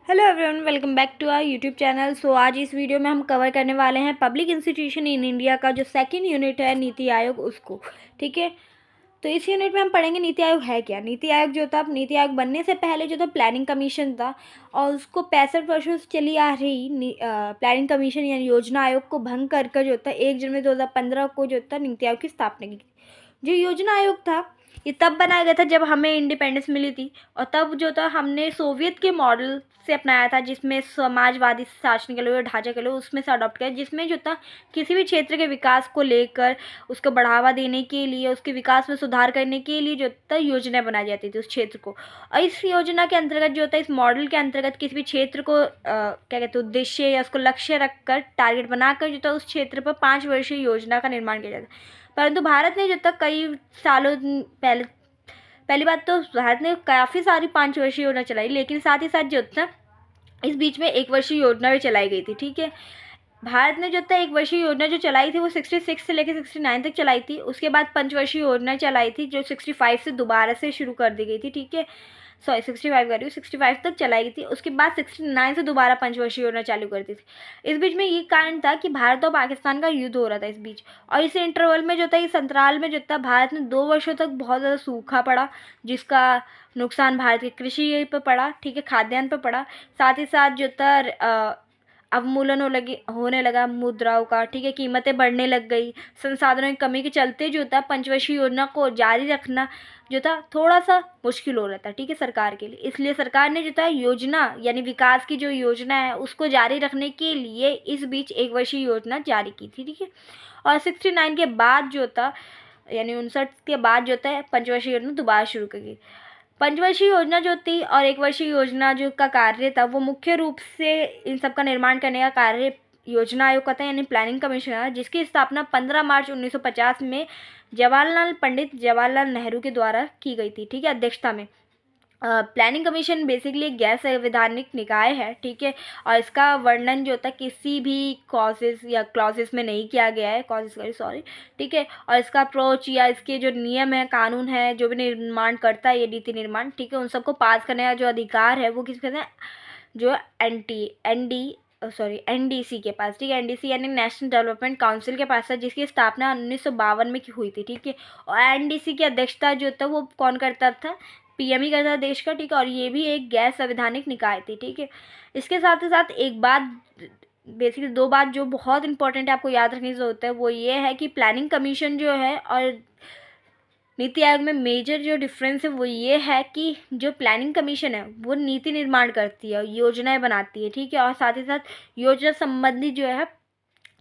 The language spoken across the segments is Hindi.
Hello everyone, welcome back to our YouTube channel. So आज इस वीडियो में हम कवर करने वाले हैं पब्लिक इंस्टीट्यूशन इन इंडिया का जो सेकंड यूनिट है नीति आयोग उसको। ठीक है, तो इस यूनिट में हम पढ़ेंगे नीति आयोग है क्या। नीति आयोग जो था, नीति आयोग बनने से पहले जो था प्लानिंग कमीशन था और उसको 65 वर्षों से चली आ रही प्लानिंग कमीशन यानी योजना आयोग को भंग कर कर जो था 1 जनवरी 2015 को जो था नीति आयोग की स्थापना की। जो योजना आयोग था ये तब बनाया गया था जब हमें इंडिपेंडेंस मिली थी, और तब जो था हमने सोवियत के मॉडल से अपनाया था, जिसमें समाजवादी शासन के लिए ढांचा के लिए उसमें से अडॉप्ट किया, जिसमें जो था किसी भी क्षेत्र के विकास को लेकर उसको बढ़ावा देने के लिए, उसके विकास में सुधार करने के लिए जो था योजनाएं बनाई जाती थी उस क्षेत्र को। और इस योजना के अंतर्गत जो होता है, इस मॉडल के अंतर्गत किसी भी क्षेत्र को क्या कहते हैं उद्देश्य या उसको लक्ष्य रखकर टारगेट बनाकर जो था उस क्षेत्र पर 5 वर्षीय योजना का निर्माण किया जाता है। परंतु भारत ने जो तक कई सालों पहले, पहली बात तो भारत ने काफ़ी सारी 5 वर्षीय योजना चलाई, लेकिन साथ ही साथ जो था इस बीच में 1 वर्षीय योजना भी चलाई गई थी। ठीक है, भारत ने जो था 1 वर्षीय योजना जो चलाई थी वो 66 से लेकर 69 तक चलाई थी। उसके बाद 5 वर्षीय योजना चलाई थी जो 65 से दोबारा से शुरू कर दी गई थी। ठीक है, सॉरी 65 कर रही हूँ, 65 तक चलाई गई थी। उसके बाद 69 से दोबारा 5 वर्षीय योजना चालू कर दी थी। इस बीच में ये कारण था कि भारत और पाकिस्तान का युद्ध हो रहा था इस बीच, और इस इंटरवल में जो था, इस अंतराल में जो था भारत में 2 वर्षों तक बहुत ज़्यादा सूखा पड़ा, जिसका नुकसान भारत की कृषि पर पड़ा। ठीक है, खाद्यान्न पर पड़ा। साथ ही साथ जो था अवमूल्यन होने लगा मुद्राओं का। ठीक है, कीमतें बढ़ने लग गई। संसाधनों की कमी के चलते जो था 5 वर्षीय योजना को जारी रखना जो था थोड़ा सा मुश्किल हो रहा था। ठीक है, सरकार के लिए। इसलिए सरकार ने जो था योजना यानी विकास की जो योजना है उसको जारी रखने के लिए इस बीच 1 वर्षीय योजना जारी की थी। ठीक है, और 69 के बाद जो था यानी 59 के बाद जो था 5 वर्षीय योजना दोबारा शुरू की गई। 5 वर्षीय योजना जो थी और 1 वर्षीय योजना जो का कार्य था वो मुख्य रूप से इन सब का निर्माण करने का कार्य योजना आयोग का था यानी प्लानिंग कमीशन है, जिसकी स्थापना 15 मार्च 1950 में पंडित जवाहरलाल नेहरू के द्वारा की गई थी। ठीक है, अध्यक्षता में। प्लानिंग कमीशन बेसिकली एक गैर संवैधानिक निकाय है। ठीक है, और इसका वर्णन जो होता है किसी भी कॉजेस या क्लॉजेस में नहीं किया गया है, कॉजेस सॉरी। ठीक है, और इसका अप्रोच या इसके जो नियम है, कानून है, जो भी निर्माण करता है ये नीति निर्माण, ठीक है, उन सबको पास करने का जो अधिकार है वो किस कहते हैं, जो एनडीसी के पास। ठीक है, एनडीसी यानी नेशनल डेवलपमेंट काउंसिल के पास है, जिसकी स्थापना 1952 में हुई थी। ठीक है, और एनडीसी की अध्यक्षता जो था वो कौन करता था, पीएम ही करता था देश का। ठीक है, और ये भी एक गैर संवैधानिक निकाय थी। ठीक है, इसके साथ ही साथ एक बात, बेसिकली 2 बात जो बहुत इंपॉर्टेंट है आपको याद रखने की जरूरत है, वो ये है कि प्लानिंग कमीशन जो है और नीति आयोग में मेजर जो डिफरेंस है वो ये है कि जो प्लानिंग कमीशन है वो नीति निर्माण करती है, योजनाएं बनाती है। ठीक है, और साथ ही साथ योजना संबंधी जो है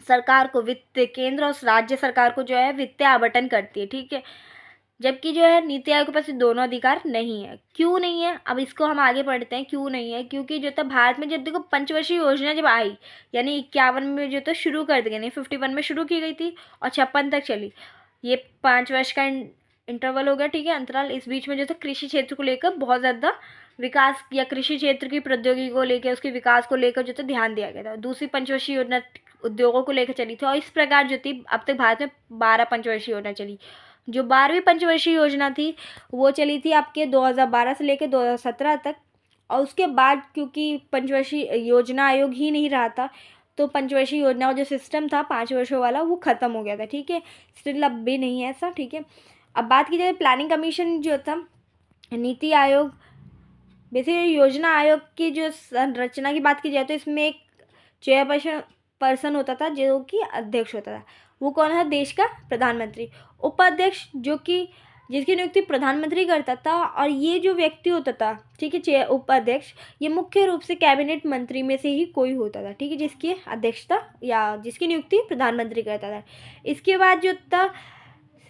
सरकार को वित्त, केंद्र और राज्य सरकार को जो है वित्तीय आवंटन करती है। ठीक है, जबकि जो है नीति आयोग के पास ये दोनों अधिकार नहीं है। क्यों नहीं है, अब इसको हम आगे पढ़ते हैं क्यों नहीं है। क्योंकि जो था भारत में जब देखो 5 वर्षीय योजना जब आई यानी 51 में जो था शुरू कर दी गई, 51 में शुरू की गई थी और 56 तक चली। ये 5 वर्ष का इंटरवल हो गया। ठीक है, अंतराल। इस बीच में जो था कृषि क्षेत्र को लेकर बहुत ज़्यादा विकास या कृषि क्षेत्र की प्रौद्योगिकी को लेकर, उसके विकास को लेकर जो था ध्यान दिया गया था। दूसरी 5 वर्षीय योजना उद्योगों को लेकर चली थी, और इस प्रकार जो थी अब तक भारत में 12 पंचवर्षीय योजना चली। जो 12वीं पंचवर्षीय योजना थी वो चली थी आपके 2012 से लेकर 2017 तक, और उसके बाद क्योंकि पंचवर्षीय योजना आयोग ही नहीं रहा था तो पंचवर्षीय योजना का जो सिस्टम था 5 वर्षों वाला वो ख़त्म हो गया था। ठीक है, स्टिल अब भी नहीं है ऐसा। ठीक है, अब बात की जाए प्लानिंग कमीशन जो था, नीति आयोग, बेसिकली योजना आयोग की जो संरचना की बात की जाए तो इसमें एक पर्सन होता था जो कि अध्यक्ष होता था। वो कौन है, देश का प्रधानमंत्री। उपाध्यक्ष जो कि जिसकी नियुक्ति प्रधानमंत्री करता था, और ये जो व्यक्ति होता था, ठीक है, उपाध्यक्ष, ये मुख्य रूप से कैबिनेट मंत्री में से ही कोई होता था। ठीक है, जिसकी अध्यक्षता या जिसकी नियुक्ति प्रधानमंत्री करता था। इसके बाद जो था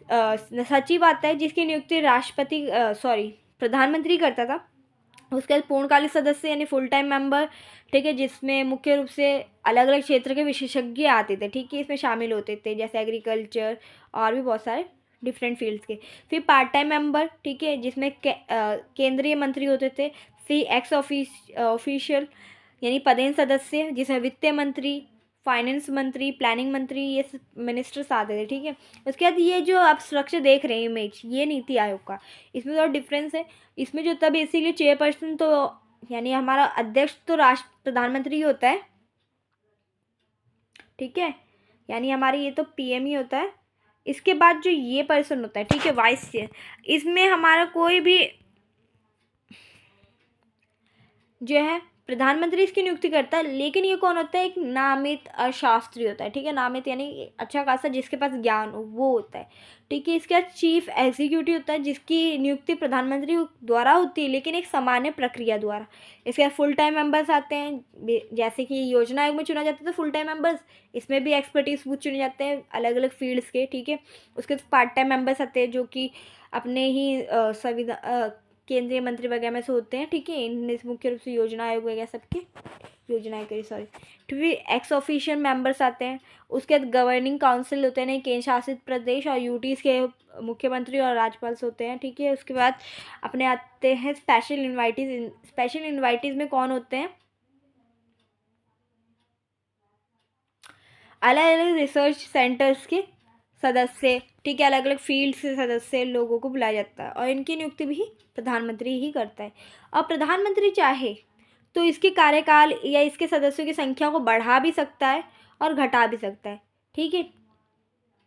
सचिव आता है, जिसकी नियुक्ति राष्ट्रपति प्रधानमंत्री करता था। उसके बाद पूर्णकालिक सदस्य यानी फुल टाइम मेंबर। ठीक है, जिसमें मुख्य रूप से अलग अलग क्षेत्र के विशेषज्ञ आते थे। ठीक है, इसमें शामिल होते थे जैसे एग्रीकल्चर और भी बहुत सारे डिफरेंट फील्ड्स के। फिर पार्ट टाइम मेंबर, ठीक है, जिसमें केंद्रीय मंत्री होते थे। फिर एक्स ऑफिशियल यानी पदेन सदस्य, जिसमें वित्त मंत्री, फाइनेंस मंत्री, प्लानिंग मंत्री, ये मिनिस्टर्स आते थे। ठीक है, उसके बाद ये जो आप स्ट्रक्चर देख रहे हैं इमेज, ये नीति आयोग का, इसमें थोड़ा डिफरेंस है। इसमें जो था बेसिकली चेयरपर्सन तो यानी हमारा अध्यक्ष तो राष्ट्र प्रधानमंत्री ही होता है, ठीक है, यानी हमारी ये तो पीएम ही होता है। इसके बाद जो ये पर्सन होता है, ठीक है, वाइस चेयर, इसमें हमारा कोई भी जो है प्रधानमंत्री इसकी नियुक्ति करता है, लेकिन ये कौन होता है, एक नामित अशास्त्री होता है, ठीक है, नामित यानी अच्छा खासा जिसके पास ज्ञान हो वो होता है, ठीक है। इसके बाद चीफ एग्जीक्यूटिव होता है जिसकी नियुक्ति प्रधानमंत्री द्वारा होती है, लेकिन एक सामान्य प्रक्रिया द्वारा। इसके बाद फुल टाइम मेंबर्स आते हैं, जैसे कि योजना आयोग में चुना जाता है तो फुल टाइम मेंबर्स, इसमें भी एक्सपर्टीज कुछ चुने जाते हैं अलग अलग फील्ड्स के, ठीक है। उसके बाद पार्ट टाइम मेंबर्स आते हैं जो कि अपने ही संविधान केंद्रीय मंत्री वगैरह में से होते हैं, ठीक है। इनमें से मुख्य रूप से योजना आयोग वगैरह सबके योजना आयोग सॉरी, ठीक है। एक्स ऑफिशियल मेंबर्स आते हैं। उसके बाद गवर्निंग काउंसिल होते हैं केंद्र शासित प्रदेश और यूटीज के मुख्यमंत्री और राज्यपाल होते हैं, ठीक है। उसके बाद अपने आते हैं स्पेशल इन्वाइटीज। स्पेशल इन्वाइटीज में कौन होते हैं, अलग अलग रिसर्च सेंटर्स के सदस्य, ठीक है, अलग अलग फील्ड से सदस्य लोगों को बुलाया जाता है और इनकी नियुक्ति भी प्रधानमंत्री ही करता है। और प्रधानमंत्री चाहे तो इसके कार्यकाल या इसके सदस्यों की संख्या को बढ़ा भी सकता है और घटा भी सकता है, ठीक है,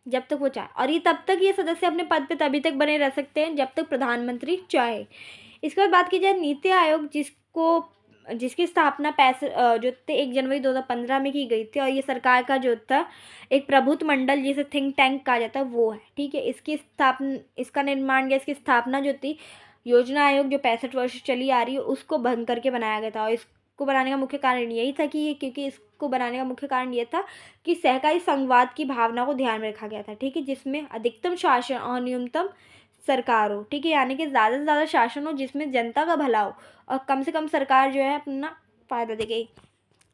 जब तक वो चाहे। और ये तब तक ये सदस्य अपने पद पे तभी तक बने रह सकते हैं जब तक प्रधानमंत्री चाहे। इसके बाद बात की जाए नीति आयोग, जिसकी स्थापना 1 जनवरी 2015 में की गई थी, और ये सरकार का जो था एक प्रभुत्व मंडल जिसे थिंक टैंक कहा जाता है वो है, ठीक है। इसका निर्माण या इसकी स्थापना जो थी, योजना आयोग जो 65 वर्ष चली आ रही है उसको भंग करके बनाया गया था। और इसको बनाने का मुख्य कारण यही था कि क्योंकि इसको बनाने का मुख्य कारण ये था कि सहकारी संघवाद की भावना को ध्यान में रखा गया था, ठीक है, जिसमें अधिकतम शासन और न्यूनतम सरकार हो, ठीक है, यानी कि ज़्यादा से ज़्यादा शासन हो जिसमें जनता का भला हो और कम से कम सरकार जो है अपना फ़ायदा देगी,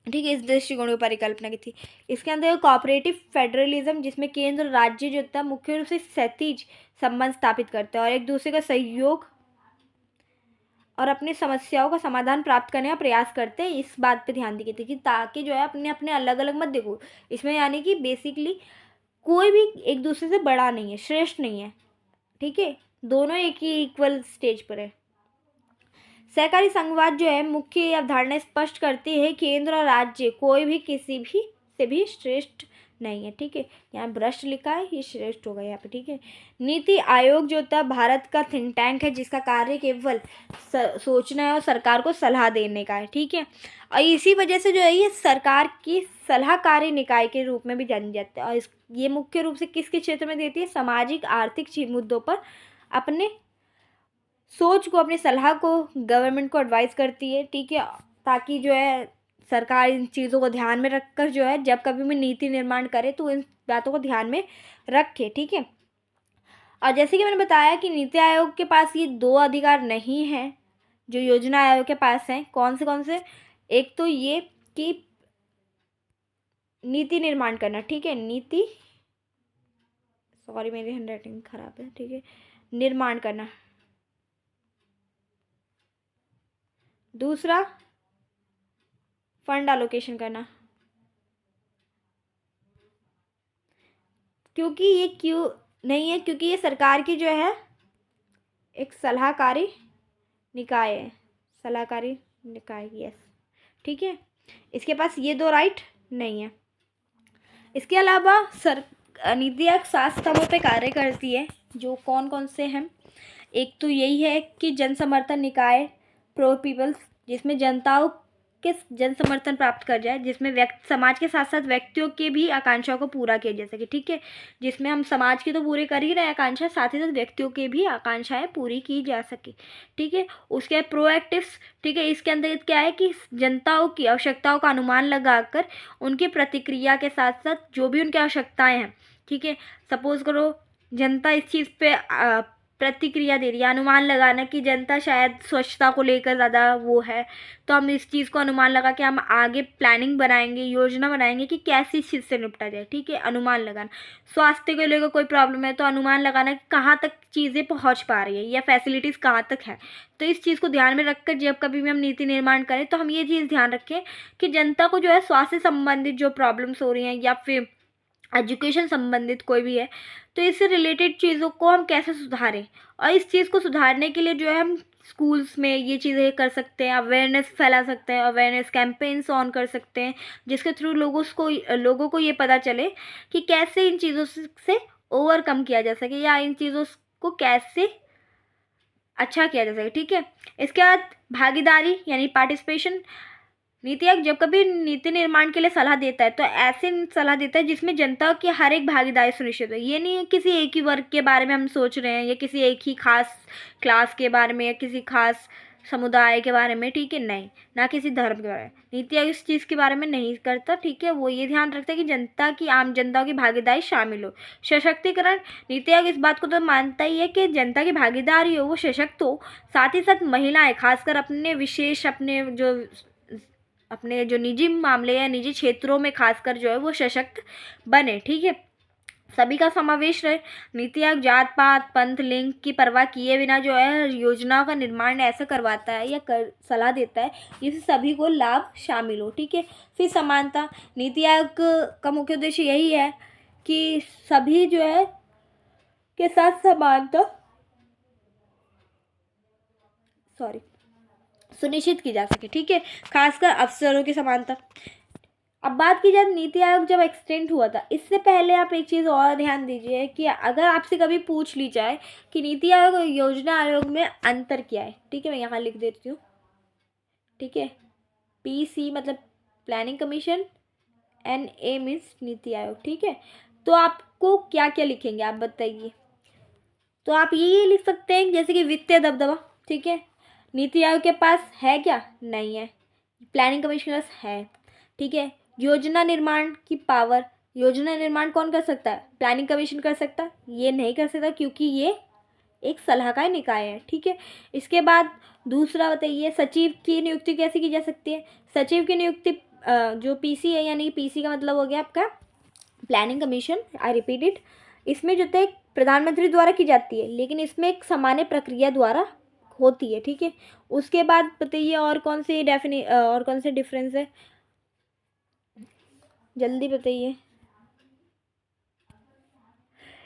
ठीक है। इस दृष्टिकोण की परिकल्पना की थी। इसके अंदर कोऑपरेटिव फेडरलिज्म, जिसमें केंद्र और राज्य जो होता है मुख्य रूप से क्षैतिज संबंध स्थापित करते हैं और एक दूसरे का सहयोग और अपनी समस्याओं का समाधान प्राप्त करने का प्रयास करते हैं। इस बात पे ध्यान दी गई थी कि ताकि जो है अपने अपने अलग अलग मत देखो इसमें, यानी कि बेसिकली कोई भी एक दूसरे से बड़ा नहीं है, श्रेष्ठ नहीं है, ठीक है, दोनों एक ही इक्वल स्टेज पर है। सहकारी संघवाद जो है मुख्य अवधारणा स्पष्ट करती है केंद्र और राज्य कोई भी किसी भी से भी श्रेष्ठ नहीं है, ठीक है। यहाँ भ्रष्ट लिखा है, ये श्रेष्ठ होगा यहाँ पे, ठीक है। नीति आयोग जो होता है भारत का थिंक टैंक है जिसका कार्य केवल सोचना है और सरकार को सलाह देने का है, ठीक है। और इसी वजह से जो है ये सरकार की सलाहकारी निकाय के रूप में भी जानी जाती है। और ये मुख्य रूप से किसके क्षेत्र में देती है, सामाजिक आर्थिक मुद्दों पर अपने सोच को, अपनी सलाह को गवर्नमेंट को एडवाइस करती है, ठीक है, ताकि जो है सरकार इन चीज़ों को ध्यान में रखकर जो है जब कभी भी नीति निर्माण करे तो इन बातों को ध्यान में रखे, ठीक है। और जैसे कि मैंने बताया कि नीति आयोग के पास ये 2 अधिकार नहीं हैं जो योजना आयोग के पास हैं। कौन से, एक तो ये कि नीति निर्माण करना, ठीक है, सॉरी मेरी हैंडराइटिंग खराब है, ठीक है, निर्माण करना। दूसरा फंड एलोकेशन करना। क्योंकि ये क्यों नहीं है, क्योंकि ये सरकार की जो है एक सलाहकारी निकाय है, सलाहकारी निकाय, यस, ठीक है। इसके पास ये 2 राइट नहीं है। इसके अलावा नीति आयोग 7 स्तंभों पे कार्य करती है जो कौन से हैं। एक तो यही है कि जन समर्थन निकाय, प्रो पीपल्स, जिसमें जनताओं के जन समर्थन प्राप्त कर जाए, जिसमें समाज के साथ साथ व्यक्तियों के भी आकांक्षाओं को पूरा किया जा सके, ठीक है, जिसमें हम समाज की तो पूरे कर ही रहे आकांक्षा, साथ ही साथ व्यक्तियों के भी आकांक्षाएं पूरी की जा सके, ठीक है। उसके बाद प्रोएक्टिव्स, ठीक है, इसके अंदर क्या है कि जनताओं की आवश्यकताओं का अनुमान लगाकर उनकी प्रतिक्रिया के साथ साथ जो भी उनकी आवश्यकताएं हैं, ठीक है, सपोज करो जनता इस चीज़ पे प्रतिक्रिया दे रही है, अनुमान लगाना कि जनता शायद स्वच्छता को लेकर ज़्यादा वो है, तो हम इस चीज़ को अनुमान लगा के हम आगे प्लानिंग बनाएंगे, योजना बनाएंगे कि कैसे इस चीज़ से निपटा जाए, ठीक है, अनुमान लगाना। स्वास्थ्य को लेकर कोई प्रॉब्लम है तो अनुमान लगाना कि कहाँ तक चीज़ें पहुँच पा रही है या फैसिलिटीज़ कहाँ तक है। तो इस चीज़ को ध्यान में रखकर जब कभी भी हम नीति निर्माण करें तो हम ये चीज़ ध्यान रखें कि जनता को जो है स्वास्थ्य संबंधित जो प्रॉब्लम्स हो रही हैं या फिर एजुकेशन संबंधित कोई भी है तो इससे रिलेटेड चीज़ों को हम कैसे सुधारें, और इस चीज़ को सुधारने के लिए जो है हम स्कूल्स में ये चीज़ें कर सकते हैं, अवेयरनेस फैला सकते हैं, अवेयरनेस कैंपेन्स ऑन कर सकते हैं, जिसके थ्रू लोगों को ये पता चले कि कैसे इन चीज़ों से ओवरकम किया जा सके या इन चीज़ों को कैसे अच्छा किया जा सके। ठीक है, इसके बाद भागीदारी यानी पार्टिसिपेशन। नीति आयोग जब कभी नीति निर्माण के लिए सलाह देता है तो ऐसे सलाह देता है जिसमें जनता की हर एक भागीदारी सुनिश्चित हो। ये नहीं है किसी एक ही वर्ग के बारे में हम सोच रहे हैं या किसी एक ही खास क्लास के बारे में या किसी खास समुदाय के बारे में। ठीक है, नहीं, ना किसी धर्म के बारे में। नीति आयोग इस चीज़ के बारे में नहीं करता। ठीक है, वो ये ध्यान रखता है कि जनता की, आम जनता की भागीदारी शामिल हो। सशक्तिकरण। नीति आयोग इस बात को तो मानता ही है कि जनता की भागीदारी हो, वो सशक्त हो। साथ ही साथ महिलाएं खासकर अपने जो निजी मामले या निजी क्षेत्रों में खासकर जो है वो सशक्त बने। ठीक है, सभी का समावेश रहे। नीति आयोग जात पात पंथ लिंग की परवाह किए बिना जो है योजनाओं का निर्माण ऐसा करवाता है या सलाह देता है जिससे सभी को लाभ शामिल हो। ठीक है, फिर समानता। नीति आयोग का मुख्य उद्देश्य यही है कि सभी जो है के साथ समानता सुनिश्चित की जा सके। ठीक है, खासकर अफसरों की समानता। अब बात की जाए नीति आयोग जब एक्सटेंड हुआ था, इससे पहले आप एक चीज़ और ध्यान दीजिए कि अगर आपसे कभी पूछ ली जाए कि नीति आयोग और योजना आयोग में अंतर क्या है। ठीक है, मैं यहाँ लिख देती हूँ। ठीक है, PC मतलब planning commission, NA means NITI Aayog. ठीक है, तो आपको क्या क्या लिखेंगे आप बताइए। तो आप ये लिख सकते हैं जैसे कि वित्तीय दबदबा। ठीक है, नीति आयोग के पास है क्या? नहीं है। प्लानिंग कमीशन के पास है। ठीक है, योजना निर्माण की पावर। योजना निर्माण कौन कर सकता है? प्लानिंग कमीशन कर सकता है, ये नहीं कर सकता क्योंकि ये एक सलाहकार निकाय है। ठीक है, इसके बाद दूसरा बताइए, सचिव की नियुक्ति कैसे की जा सकती है? सचिव की नियुक्ति जो PC है, यानी PC का मतलब हो गया आपका planning commission, I repeat it. इसमें जो है प्रधानमंत्री द्वारा की जाती है, लेकिन इसमें एक सामान्य प्रक्रिया द्वारा होती है। ठीक है, उसके बाद बताइए और कौन से डिफरेंस है, जल्दी बताइए।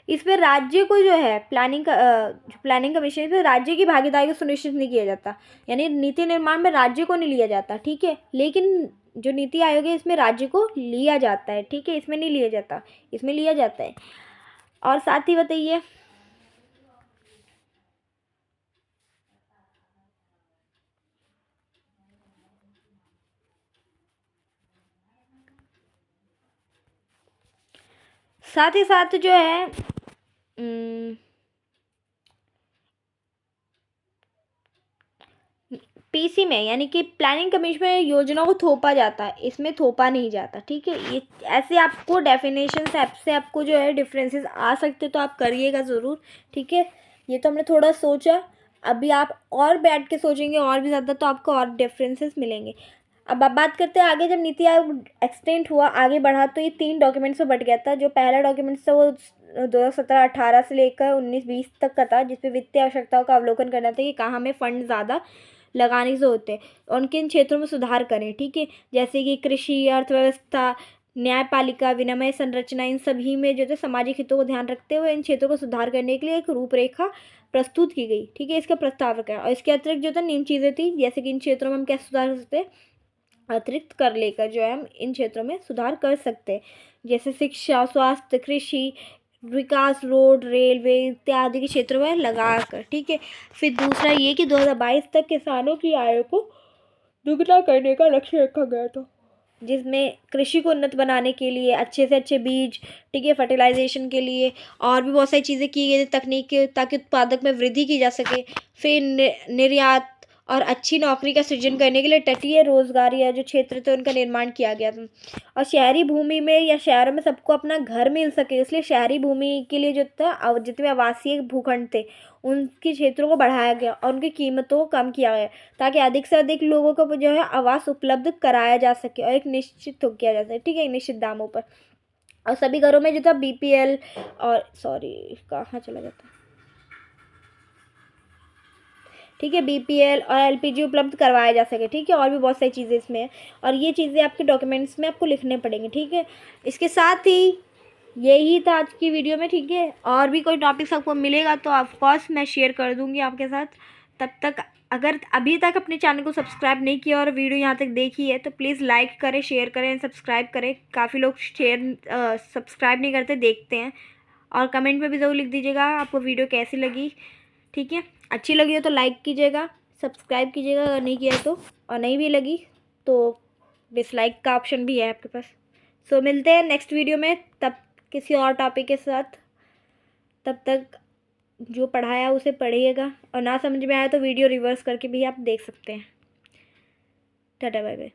इसमें राज्य को जो है प्लानिंग कमीशन में राज्य की भागीदारी को सुनिश्चित नहीं किया जाता, यानी नीति निर्माण में राज्य को नहीं लिया जाता। ठीक है, लेकिन जो नीति आयोग है इसमें राज्य को लिया जाता है। ठीक है, इसमें नहीं लिया जाता, इसमें लिया जाता है। और साथ ही बताइए, साथ ही साथ जो है PC में यानी कि प्लानिंग कमीशन में योजनाओं को थोपा जाता है, इसमें थोपा नहीं जाता। ठीक है, ये ऐसे आपको डेफिनेशन से आपको जो है डिफरेंसेस आ सकते, तो आप करिएगा ज़रूर। ठीक है, ये तो हमने थोड़ा सोचा, अभी आप और बैठ के सोचेंगे और भी ज़्यादा तो आपको और डिफरेंसेस मिलेंगे। अब आप बात करते हैं आगे। जब नीति आयोग एक्सटेंड हुआ, आगे बढ़ा, तो ये 3 डॉक्यूमेंट्स में बट गया था। जो पहला डॉक्यूमेंट्स था वो 2017-18 से लेकर 19-20 तक का था, जिसपे वित्तीय आवश्यकताओं का अवलोकन करना था कि कहाँ हमें फंड ज़्यादा लगाने से होते हैं और उनके इन क्षेत्रों में सुधार करें। ठीक है, जैसे कि कृषि, अर्थव्यवस्था, न्यायपालिका, विनिमय संरचना, इन सभी में जो है सामाजिक हितों को ध्यान रखते हुए इन क्षेत्रों को सुधार करने के लिए एक रूपरेखा प्रस्तुत की गई। ठीक है, इसका प्रस्ताव रखा और इसके अतिरिक्त जो था नीम चीज़ें थी, जैसे कि इन क्षेत्रों में हम कैसे सुधार कर सकते हैं, अतिरिक्त कर लेकर जो है हम इन क्षेत्रों में सुधार कर सकते हैं, जैसे शिक्षा, स्वास्थ्य, कृषि विकास, रोड, रेलवे इत्यादि के क्षेत्रों में लगा कर। ठीक है, फिर दूसरा ये कि 2022 तक किसानों की आय को दुगना करने का लक्ष्य रखा गया था, जिसमें कृषि को उन्नत बनाने के लिए अच्छे से अच्छे बीज, ठीक है, फर्टिलाइजेशन के लिए और भी बहुत सारी चीज़ें की गई तकनीक ताकि उत्पादक में वृद्धि की जा सके। फिर निर्यात और अच्छी नौकरी का सृजन करने के लिए तटीय रोजगार या जो क्षेत्र थे उनका निर्माण किया गया था। और शहरी भूमि में या शहरों में सबको अपना घर मिल सके, इसलिए शहरी भूमि के लिए जो था जितने आवासीय भूखंड थे उनके क्षेत्रों को बढ़ाया गया और उनकी कीमतों को कम किया गया ताकि अधिक से अधिक लोगों को जो है आवास उपलब्ध कराया जा सके और एक निश्चित हो किया जा सके। ठीक है, एक निश्चित दामों पर। और सभी घरों में जो था BPL और कहाँ चला जाता, ठीक है, BPL और LPG उपलब्ध करवाया जा सके। ठीक है, और भी बहुत सारी चीज़ें इसमें हैं और ये चीज़ें आपके डॉक्यूमेंट्स में आपको लिखने पड़ेंगे। ठीक है, इसके साथ ही यही था आज की वीडियो में। ठीक है, और भी कोई टॉपिक्स आपको मिलेगा तो ऑफकोर्स मैं शेयर कर दूँगी आपके साथ। तब तक अगर अभी तक अपने चैनल को सब्सक्राइब नहीं किया और वीडियो यहाँ तक देखी है तो प्लीज़ लाइक करें, शेयर करें, सब्सक्राइब करें। काफ़ी लोग सब्सक्राइब नहीं करते, देखते हैं। और कमेंट में भी ज़रूर लिख दीजिएगा आपको वीडियो कैसी लगी, ठीक है। अच्छी लगी हो तो लाइक कीजिएगा, सब्सक्राइब कीजिएगा अगर नहीं किया तो, और नहीं भी लगी तो डिसलाइक का ऑप्शन भी है आपके पास। सो मिलते हैं नेक्स्ट वीडियो में, तब किसी और टॉपिक के साथ। तब तक जो पढ़ाया उसे पढ़िएगा, और ना समझ में आया तो वीडियो रिवर्स करके भी आप देख सकते हैं। Tata bye bye.